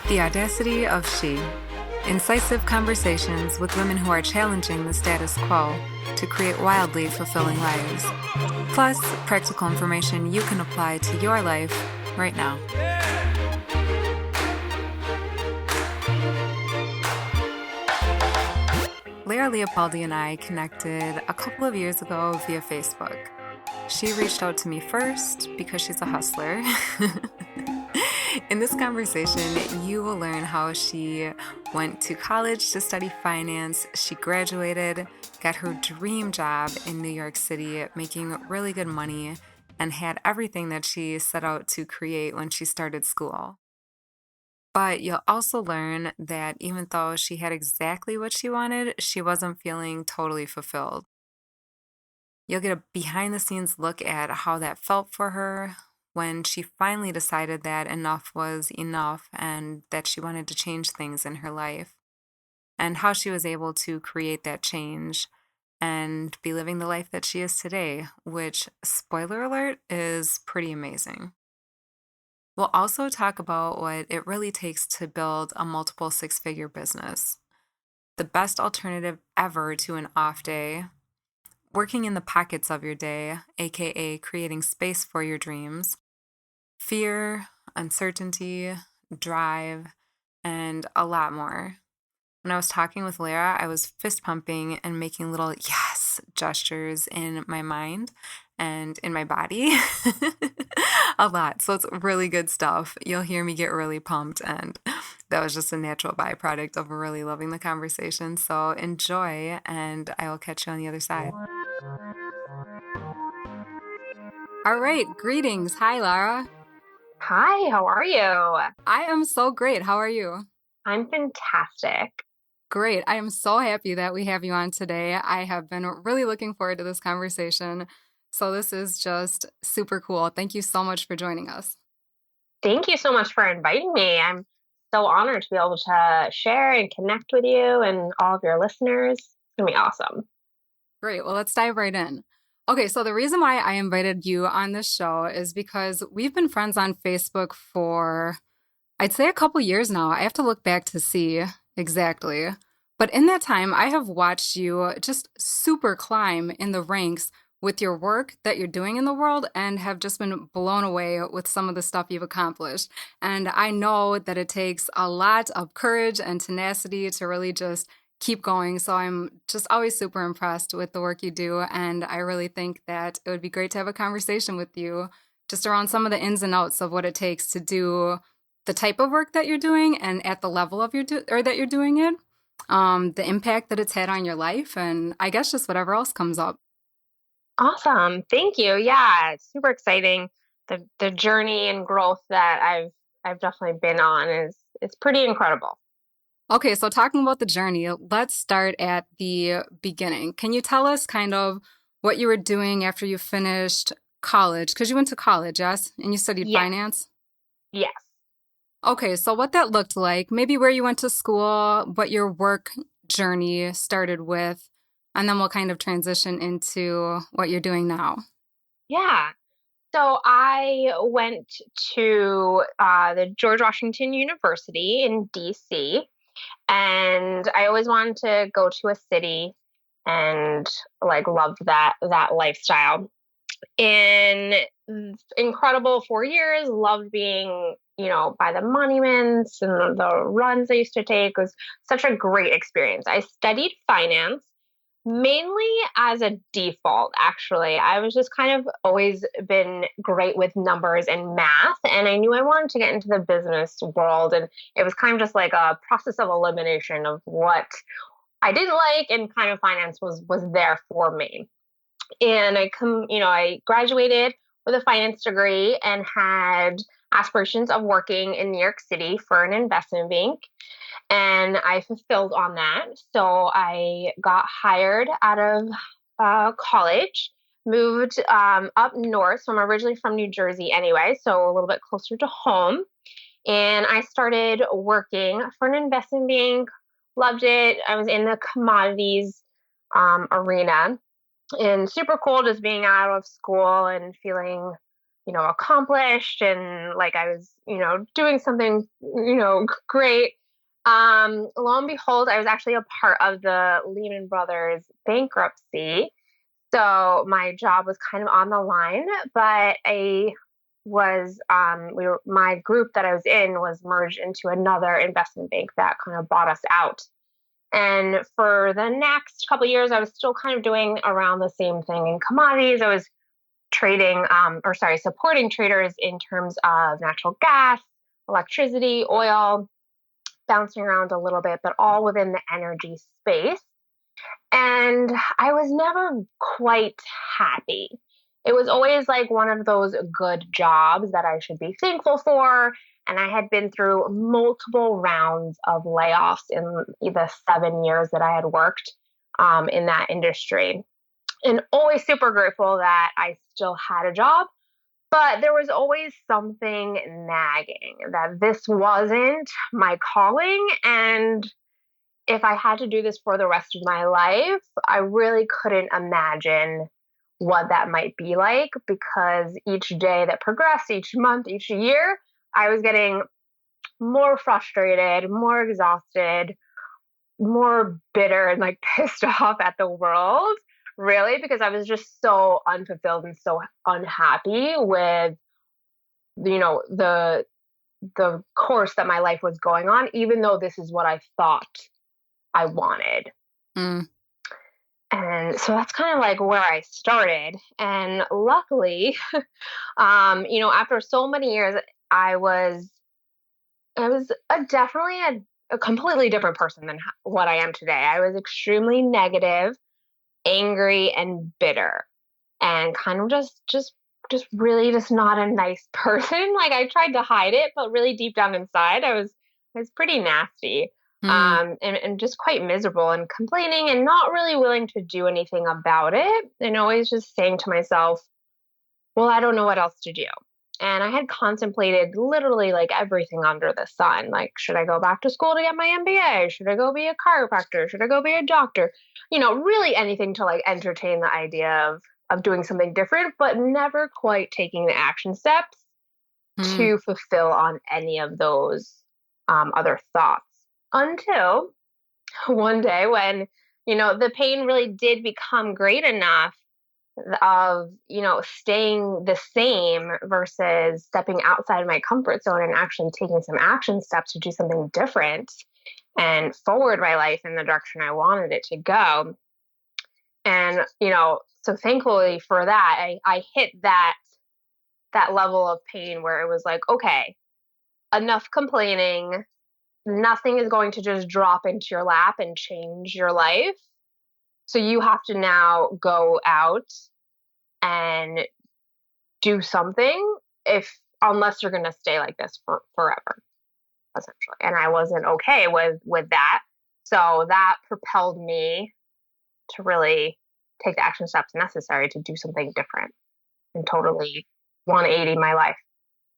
The audacity of she. Incisive conversations with women who are challenging the status quo to create wildly fulfilling lives. Plus, practical information you can apply to your life right now. Lara Leopaldi and I connected a couple of years ago via Facebook. She reached out to me first because she's a hustler. In this conversation, you will learn how she went to college to study finance. She graduated, got her dream job in New York City, making really good money, and had everything that she set out to create when she started school. But you'll also learn that even though she had exactly what she wanted, she wasn't feeling totally fulfilled. You'll get a behind the scenes look at how that felt for her when she finally decided that enough was enough and that she wanted to change things in her life, and how she was able to create that change and be living the life that she is today, which, spoiler alert, is pretty amazing. We'll also talk about what it really takes to build a multiple six-figure business, the best alternative ever to an off day, working in the pockets of your day, aka creating space for your dreams, fear, uncertainty, drive, and a lot more. When I was talking with Lara, I was fist pumping and making little yes gestures in my mind and in my body a lot. So it's really good stuff. You'll hear me get really pumped, and that was just a natural byproduct of really loving the conversation. So enjoy, and I will catch you on the other side. All right, greetings. Hi, Lara. Hi, how are you? I am so great. How are you? I'm fantastic. Great. I am so happy that we have you on today. I have been really looking forward to this conversation. So this is just super cool. Thank you so much for joining us. Thank you so much for inviting me. I'm so honored to be able to share and connect with you and all of your listeners. It's going to be awesome. Great. Well, let's dive right in. Okay, so the reason why I invited you on this show is because we've been friends on Facebook for, I'd say, a couple years now. I have to look back to see exactly. But in that time, I have watched you just super climb in the ranks with your work that you're doing in the world and have just been blown away with some of the stuff you've accomplished. And I know that it takes a lot of courage and tenacity to really just keep going. So I'm just always super impressed with the work you do. And I really think that it would be great to have a conversation with you just around some of the ins and outs of what it takes to do the type of work that you're doing and at the level of that you're doing it, the impact that it's had on your life, and I guess just whatever else comes up. Awesome. Thank you. Yeah, it's super exciting. The journey and growth that I've definitely been on is it's pretty incredible. Okay, so talking about the journey, let's start at the beginning. Can you tell us kind of what you were doing after you finished college? Because you went to college, yes? And you studied Yes. finance? Yes. Okay, so what that looked like, maybe where you went to school, what your work journey started with, and then we'll kind of transition into what you're doing now. Yeah. So I went to the George Washington University in DC, and I always wanted to go to a city and like loved that lifestyle. In incredible 4 years, loved being, by the monuments and the runs I used to take. It was such a great experience. I studied finance mainly as a default, actually. I was just kind of always been great with numbers and math, and I knew I wanted to get into the business world. And it was kind of just like a process of elimination of what I didn't like, and kind of finance was there for me. And I graduated with a finance degree and had aspirations of working in New York City for an investment bank, and I fulfilled on that. So I got hired out of college, moved up north. So I'm originally from New Jersey anyway, so a little bit closer to home. And I started working for an investment bank. Loved it. I was in the commodities arena, and super cool just being out of school and feeling accomplished and like I was, doing something, great. Lo and behold, I was actually a part of the Lehman Brothers bankruptcy. So my job was kind of on the line, but my group that I was in was merged into another investment bank that kind of bought us out. And for the next couple of years, I was still kind of doing around the same thing in commodities. I was supporting traders in terms of natural gas, electricity, oil, bouncing around a little bit, but all within the energy space. And I was never quite happy. It was always like one of those good jobs that I should be thankful for. And I had been through multiple rounds of layoffs in the 7 years that I had worked in that industry. And always super grateful that I still had a job. But there was always something nagging that this wasn't my calling. And if I had to do this for the rest of my life, I really couldn't imagine what that might be like because each day that progressed, each month, each year, I was getting more frustrated, more exhausted, more bitter and like pissed off at the world, really, because I was just so unfulfilled and so unhappy with, the course that my life was going on, even though this is what I thought I wanted. Mm. And so that's kind of like where I started. And luckily, after so many years, I was definitely a completely different person than what I am today. I was extremely negative, angry, and bitter, and kind of just really just not a nice person. Like I tried to hide it, but really deep down inside, I was pretty nasty. Mm. And just quite miserable and complaining and not really willing to do anything about it. And always just saying to myself, well, I don't know what else to do. And I had contemplated literally like everything under the sun. Like, should I go back to school to get my MBA? Should I go be a chiropractor? Should I go be a doctor? Really anything to like entertain the idea of doing something different, but never quite taking the action steps Mm. to fulfill on any of those other thoughts until one day when, the pain really did become great enough of, staying the same versus stepping outside my comfort zone and actually taking some action steps to do something different and forward my life in the direction I wanted it to go. And, so thankfully for that, I hit that level of pain where it was like, okay, enough complaining. Nothing is going to just drop into your lap and change your life. So you have to now go out and do something unless you're going to stay like this for forever, essentially. And I wasn't okay with that. So that propelled me to really take the action steps necessary to do something different and totally 180 my life.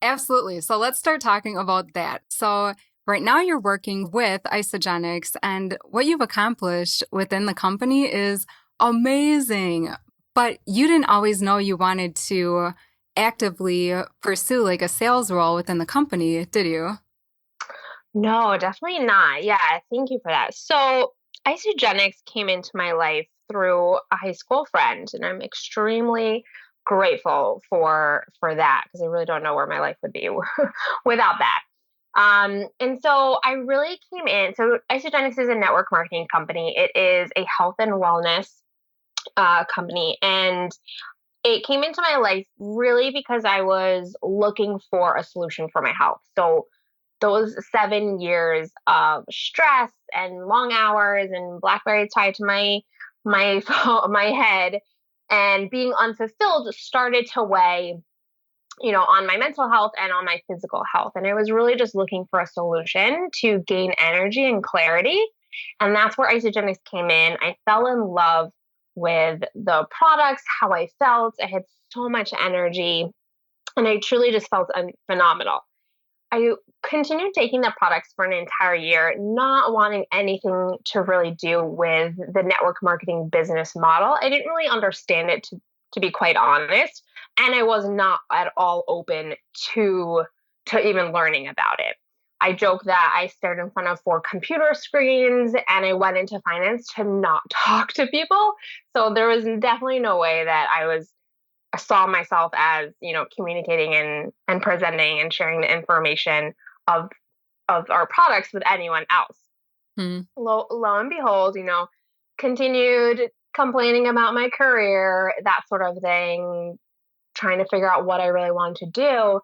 Absolutely. So let's start talking about that. So right now you're working with Isagenix, and what you've accomplished within the company is amazing. But you didn't always know you wanted to actively pursue like a sales role within the company, did you? No, definitely not. Yeah, thank you for that. So, Isagenix came into my life through a high school friend, and I'm extremely grateful for that because I really don't know where my life would be without that. And so I really came in. So, Isagenix is a network marketing company. It is a health and wellness company, and it came into my life really because I was looking for a solution for my health. So those 7 years of stress and long hours and BlackBerry tied to my my head and being unfulfilled started to weigh, on my mental health and on my physical health. And I was really just looking for a solution to gain energy and clarity. And that's where Isagenix came in. I fell in love with the products, how I felt. I had so much energy, and I truly just felt phenomenal. I continued taking the products for an entire year, not wanting anything to really do with the network marketing business model. I didn't really understand it to be quite honest. and I was not at all open to even learning about it. I joke that I stared in front of 4 computer screens and I went into finance to not talk to people. So there was definitely no way that I saw myself as, communicating and presenting and sharing the information of our products with anyone else. Hmm. Lo and behold, continued complaining about my career, that sort of thing, trying to figure out what I really wanted to do.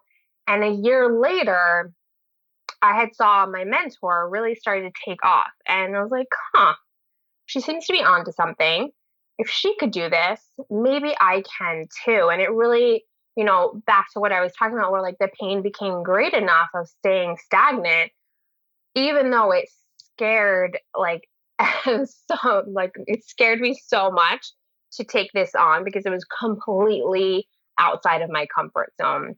And a year later, I had saw my mentor really started to take off. And I was like, huh, she seems to be onto something. If she could do this, maybe I can too. And it really, back to what I was talking about, where like the pain became great enough of staying stagnant, even though it scared like so like it scared me so much to take this on because it was completely outside of my comfort zone.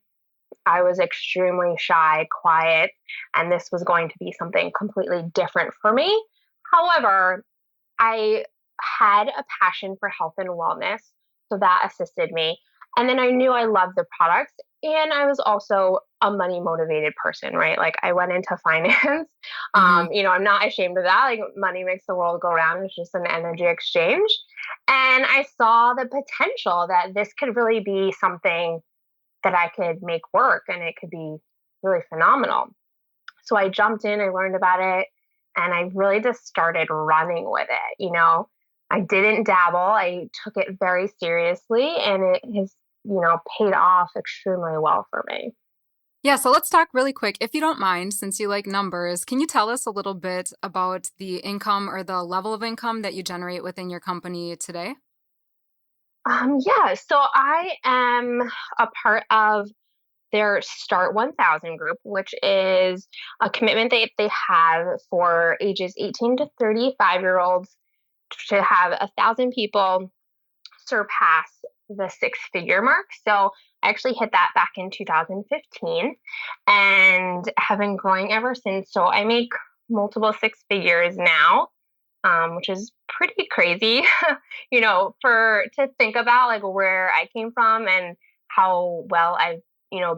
I was extremely shy, quiet, and this was going to be something completely different for me. However, I had a passion for health and wellness, so that assisted me. And then I knew I loved the products, and I was also a money motivated person, right? Like I went into finance. Hmm. I'm not ashamed of that. Like money makes the world go round. It's just an energy exchange. And I saw the potential that this could really be something that I could make work and it could be really phenomenal. So I jumped in, I learned about it, and I really just started running with it. I didn't dabble, I took it very seriously, and it has, paid off extremely well for me. Yeah, so let's talk really quick, if you don't mind, since you like numbers. Can you tell us a little bit about the income or the level of income that you generate within your company today? Yeah, so I am a part of their Start 1000 group, which is a commitment that they have for ages 18 to 35-year-olds to have 1,000 people surpass the six-figure mark. So I actually hit that back in 2015 and have been growing ever since. So I make multiple six figures now, which is pretty crazy, for to think about like where I came from and how well I've,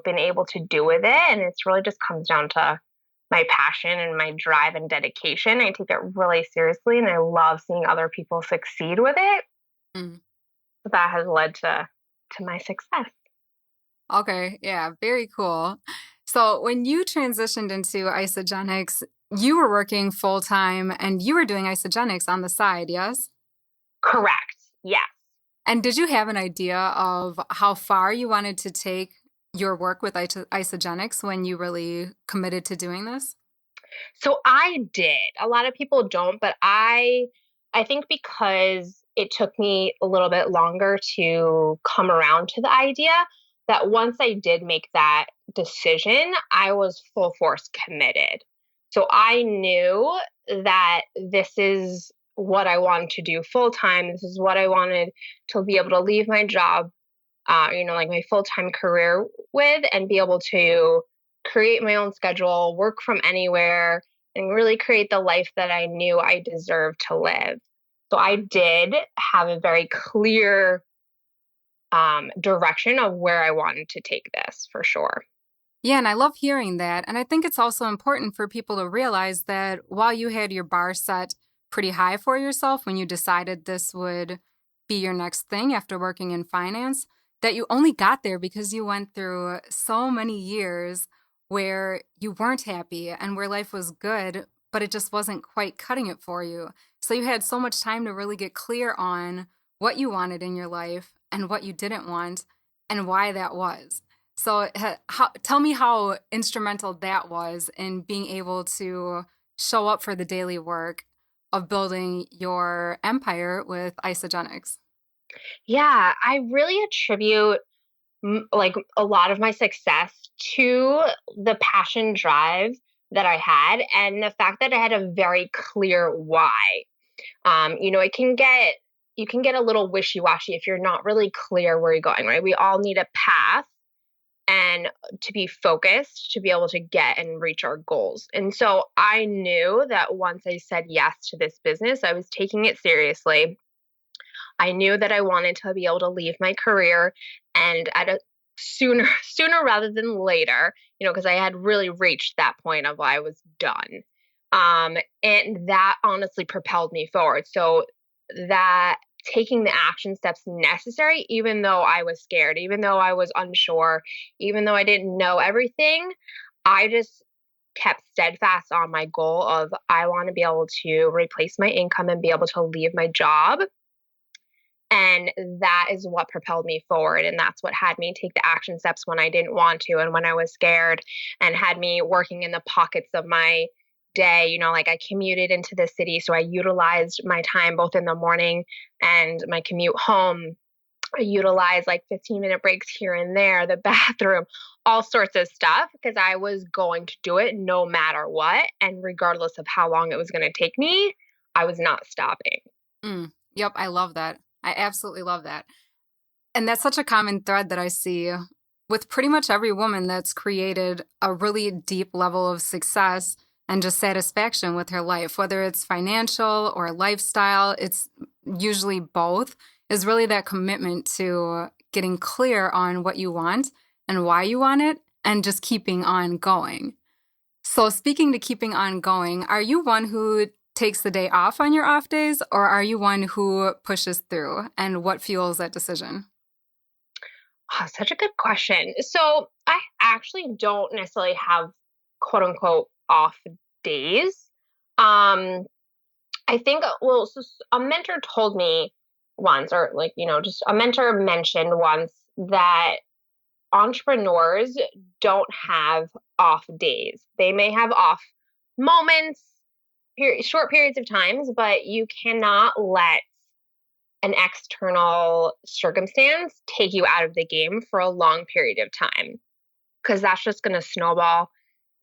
been able to do with it. And it's really just comes down to my passion and my drive and dedication. I take it really seriously and I love seeing other people succeed with it. Mm. That has led to my success. Okay, yeah, very cool. So when you transitioned into Isagenix, you were working full time and you were doing Isagenix on the side, yes? Correct. Yes. And did you have an idea of how far you wanted to take your work with Isagenix when you really committed to doing this? So I did. A lot of people don't, but I think because it took me a little bit longer to come around to the idea that once I did make that decision, I was full force committed. So I knew that this is what I wanted to do full time. This is what I wanted to be able to leave my job, like my full time career with, and be able to create my own schedule, work from anywhere, and really create the life that I knew I deserved to live. So I did have a very clear direction of where I wanted to take this for sure. Yeah, and I love hearing that. And I think it's also important for people to realize that while you had your bar set pretty high for yourself when you decided this would be your next thing after working in finance, that you only got there because you went through so many years where you weren't happy and where life was good, but it just wasn't quite cutting it for you. So you had so much time to really get clear on what you wanted in your life and what you didn't want and why that was. So, tell me how instrumental that was in being able to show up for the daily work of building your empire with Isagenix. Yeah, I really attribute like a lot of my success to the passion drive that I had and the fact that I had a very clear why. It can get you can get a little wishy-washy if you're not really clear where you're going, right? We all need a path and to be focused to be able to get and reach our goals. And so I knew that once I said yes to this business, I was taking it seriously. I knew that I wanted to be able to leave my career and at sooner rather than later, because I had really reached that point of I was done. And that honestly propelled me forward. So that taking the action steps necessary, even though I was scared, even though I was unsure, even though I didn't know everything, I just kept steadfast on my goal of I want to be able to replace my income and be able to leave my job. And that is what propelled me forward. And that's what had me take the action steps when I didn't want to and when I was scared, and had me working in the pockets of my day. Like I commuted into the city. So I utilized my time both in the morning and my commute home. I utilized like 15-minute breaks here and there, the bathroom, all sorts of stuff, because I was going to do it no matter what. And regardless of how long it was going to take me, I was not stopping. Yep, I love that. I absolutely love that. And that's such a common thread that I see with pretty much every woman that's created a really deep level of success and just satisfaction with her life, whether it's financial or lifestyle. It's usually both, is really that commitment to getting clear on what you want and why you want it and just keeping on going. So speaking to keeping on going, are you one who takes the day off on your off days, or are you one who pushes through? And what fuels that decision? Oh, such a good question. So I actually don't necessarily have quote unquote off days. Um, I think, well, a mentor told me once, or like, just a mentor mentioned once that entrepreneurs don't have off days. They may have off moments, short periods of times, but you cannot let an external circumstance take you out of the game for a long period of time, because that's just going to snowball,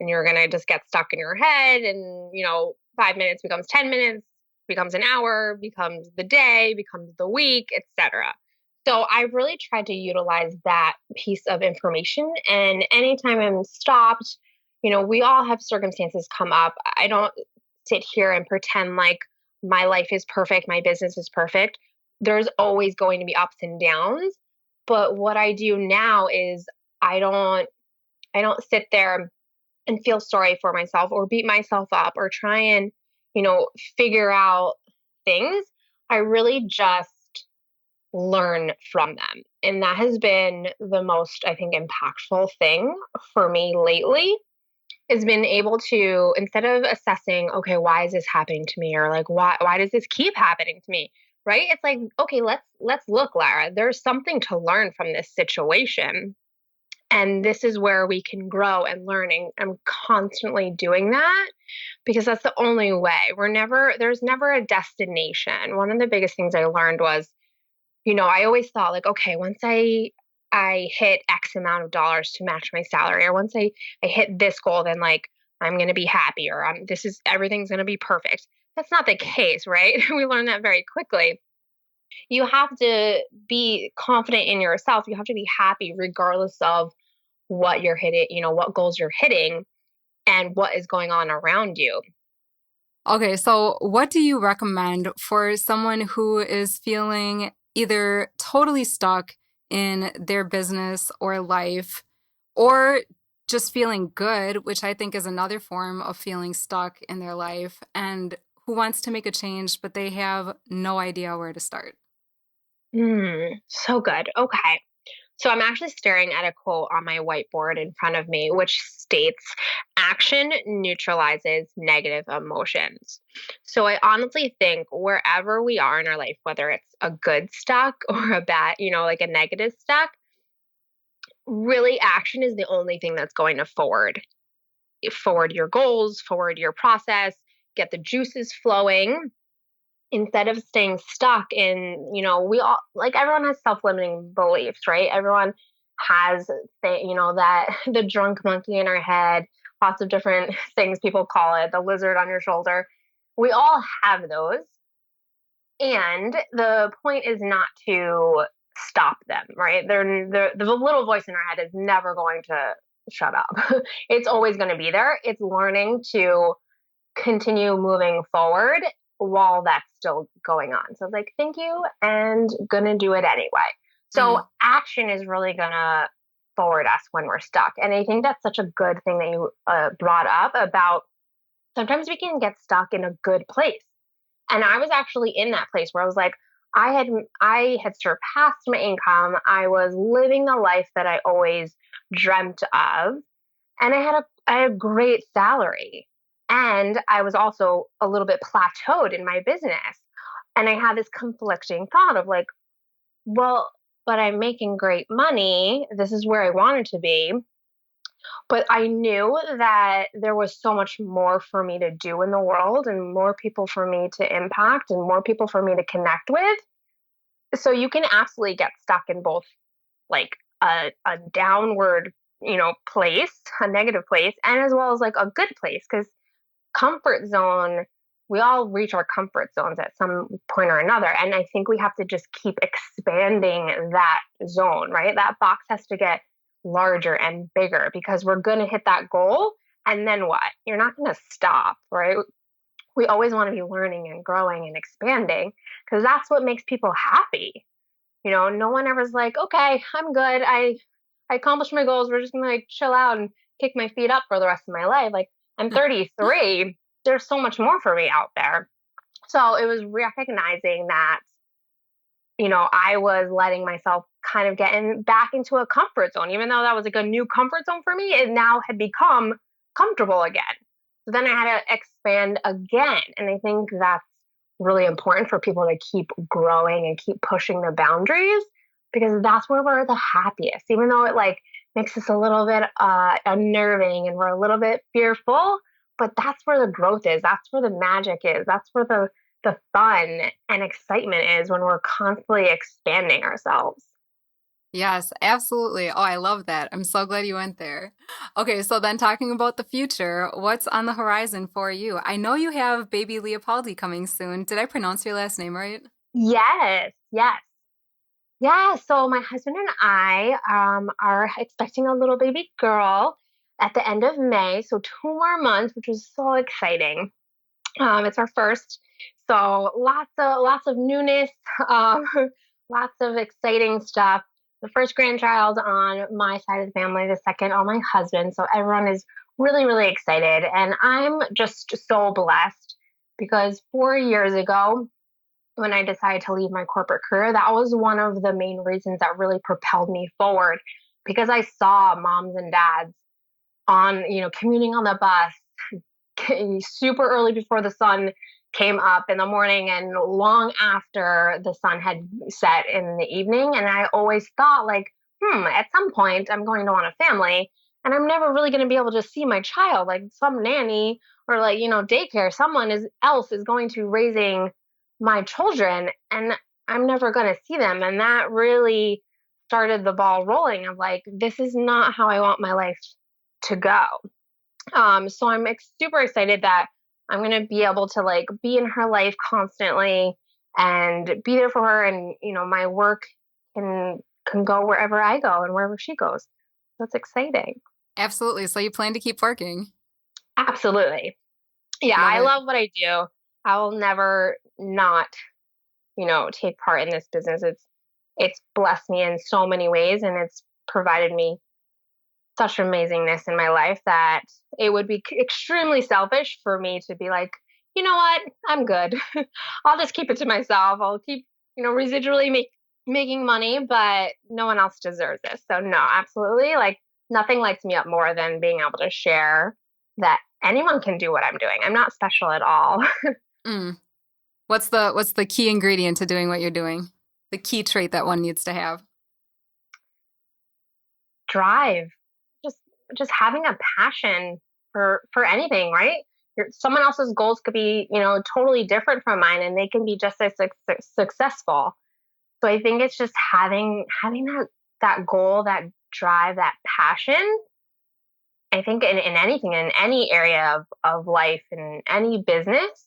and you're going to just get stuck in your head, and 5 minutes becomes 10 minutes, becomes an hour, becomes the day, becomes the week, etc. So I really tried to utilize that piece of information, and anytime I'm stopped, we all have circumstances come up. I don't sit here and pretend like my life is perfect, my business is perfect. There's always going to be ups and downs. But what I do now is I don't I don't sit there and feel sorry for myself or beat myself up or try and, you know, figure out things. I really just learn from them. And that has been the most, I think, impactful thing for me lately, is been able to, instead of assessing, okay, why is this happening to me, or like why does this keep happening to me, right? It's like, okay, let's look, Lara, there's something to learn from this situation, and this is where we can grow and learn. And I'm constantly doing that, because that's the only way. There's never a destination. One of the biggest things I learned was, I always thought like, okay, once I hit X amount of dollars to match my salary, or once I hit this goal, then like I'm gonna be happy, or everything's gonna be perfect. That's not the case, right? We learned that very quickly. You have to be confident in yourself. You have to be happy regardless of what you're hitting, what goals you're hitting and what is going on around you. Okay, so what do you recommend for someone who is feeling either totally stuck in their business or life, or just feeling good, which I think is another form of feeling stuck in their life, and who wants to make a change, but they have no idea where to start? So good. Okay. So I'm actually staring at a quote on my whiteboard in front of me, which states, action neutralizes negative emotions. So I honestly think wherever we are in our life, whether it's a good stuck or a bad, like a negative stuck, really action is the only thing that's going to forward your goals, forward your process, get the juices flowing, instead of staying stuck in, we all, like, everyone has self-limiting beliefs, right? Everyone has that the drunk monkey in our head, lots of different things people call it, the lizard on your shoulder. We all have those, and the point is not to stop them, right? The little voice in our head is never going to shut up. It's always going to be there. It's learning to continue moving forward while that's still going on. So like, thank you, and gonna do it anyway. So Mm, action is really gonna forward us when we're stuck. And I think that's such a good thing that you brought up about sometimes we can get stuck in a good place. And I was actually in that place where I was like, I had surpassed my income. I was living the life that I always dreamt of, and I had a great salary. And I was also a little bit plateaued in my business. And I had this conflicting thought of like, well, but I'm making great money. This is where I wanted to be. But I knew that there was so much more for me to do in the world and more people for me to impact and more people for me to connect with. So you can absolutely get stuck in both like a downward, place, a negative place, and as well as like a good place. Because comfort zone, we all reach our comfort zones at some point or another. And I think we have to just keep expanding that zone, right? That box has to get larger and bigger because we're going to hit that goal. And then what? You're not going to stop, right? We always want to be learning and growing and expanding because that's what makes people happy. No one ever's like, okay, I'm good. I accomplished my goals. We're just gonna like chill out and kick my feet up for the rest of my life. Like I'm 33. There's so much more for me out there. So it was recognizing that, I was letting myself kind of back into a comfort zone, even though that was like a new comfort zone for me. It now had become comfortable again. So then I had to expand again. And I think that's really important for people to keep growing and keep pushing the boundaries because that's where we're the happiest, even though it like makes us a little bit unnerving and we're a little bit fearful. But that's where the growth is. That's where the magic is. That's where the fun and excitement is when we're constantly expanding ourselves. Yes, absolutely. Oh, I love that. I'm so glad you went there. Okay, so then talking about the future, what's on the horizon for you? I know you have baby Leopaldi coming soon. Did I pronounce your last name right? Yes, yes. Yeah, so my husband and I are expecting a little baby girl at the end of May, so 2 more months, which is so exciting. It's our first, so lots of newness, um, lots of exciting stuff. The first grandchild on my side of the family, the second on my husband. So everyone is really, really excited, and I'm just so blessed because 4 years ago, when I decided to leave my corporate career, that was one of the main reasons that really propelled me forward because I saw moms and dads commuting on the bus super early before the sun came up in the morning and long after the sun had set in the evening. And I always thought, like, at some point I'm going to want a family and I'm never really going to be able to see my child. Like, some nanny or, like, daycare, else is going to raising my children and I'm never going to see them. And that really started the ball rolling of like, this is not how I want my life to go. So I'm super excited that I'm gonna be able to like be in her life constantly and be there for her, and my work can go wherever I go and wherever she goes. That's exciting. Absolutely. So you plan to keep working. Absolutely, yeah. Love I it. love what I do. I will never not, take part in this business. It's blessed me in so many ways, and it's provided me such amazingness in my life that it would be extremely selfish for me to be like, you know what, I'm good. I'll just keep it to myself. I'll keep, residually making money, but no one else deserves this. So no, absolutely. Like nothing lights me up more than being able to share that anyone can do what I'm doing. I'm not special at all. Mm. What's the key ingredient to doing what you're doing? The key trait that one needs to have. Drive, just just having a passion for anything, right? Someone else's goals could be, totally different from mine, and they can be just as successful. So I think it's just having that goal, that drive, that passion. I think in anything, in any area of life, in any business,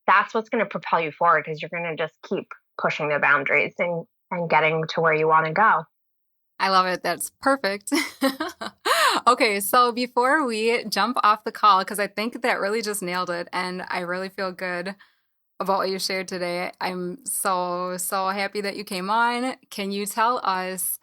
that's what's going to propel you forward because you're going to just keep pushing the boundaries and getting to where you want to go. I love it. That's perfect. Okay, so before we jump off the call, because I think that really just nailed it, and I really feel good about what you shared today. I'm so, so happy that you came on. Can you tell us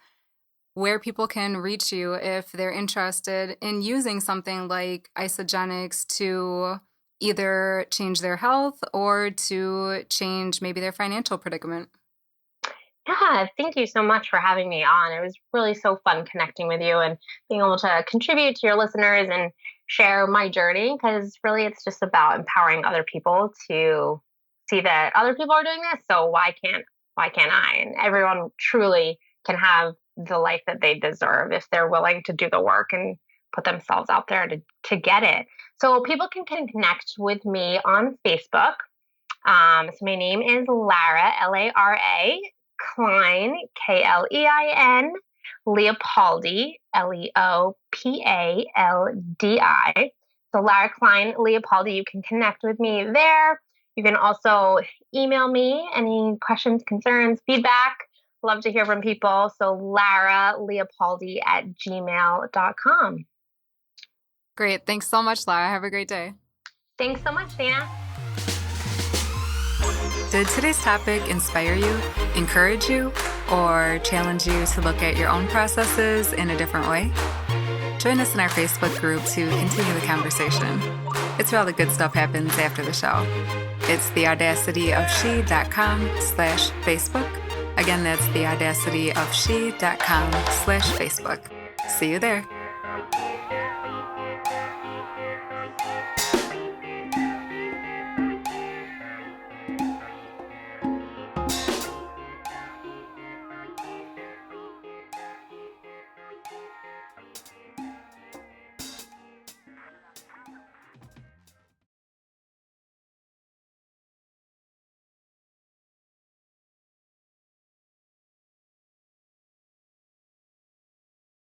where people can reach you if they're interested in using something like Isagenix to either change their health or to change maybe their financial predicament. Yeah, thank you so much for having me on. It was really so fun connecting with you and being able to contribute to your listeners and share my journey, because really it's just about empowering other people to see that other people are doing this. So why can't I? And everyone truly can have the life that they deserve if they're willing to do the work and put themselves out there to get it. So people can connect with me on Facebook. So my name is Lara, Lara, Klein, Klein, Leopaldi, Leopaldi. So Lara Klein Leopaldi, you can connect with me there. You can also email me any questions, concerns, feedback. Love to hear from people. So Lara Leopaldi at gmail.com. Great. Thanks so much, Lara. Have a great day. Thanks so much, Dana. Did today's topic inspire you, encourage you, or challenge you to look at your own processes in a different way? Join us in our Facebook group to continue the conversation. It's where all the good stuff happens after the show. It's theaudacityofshe.com/Facebook. Again, that's theaudacityofshe.com/Facebook. See you there.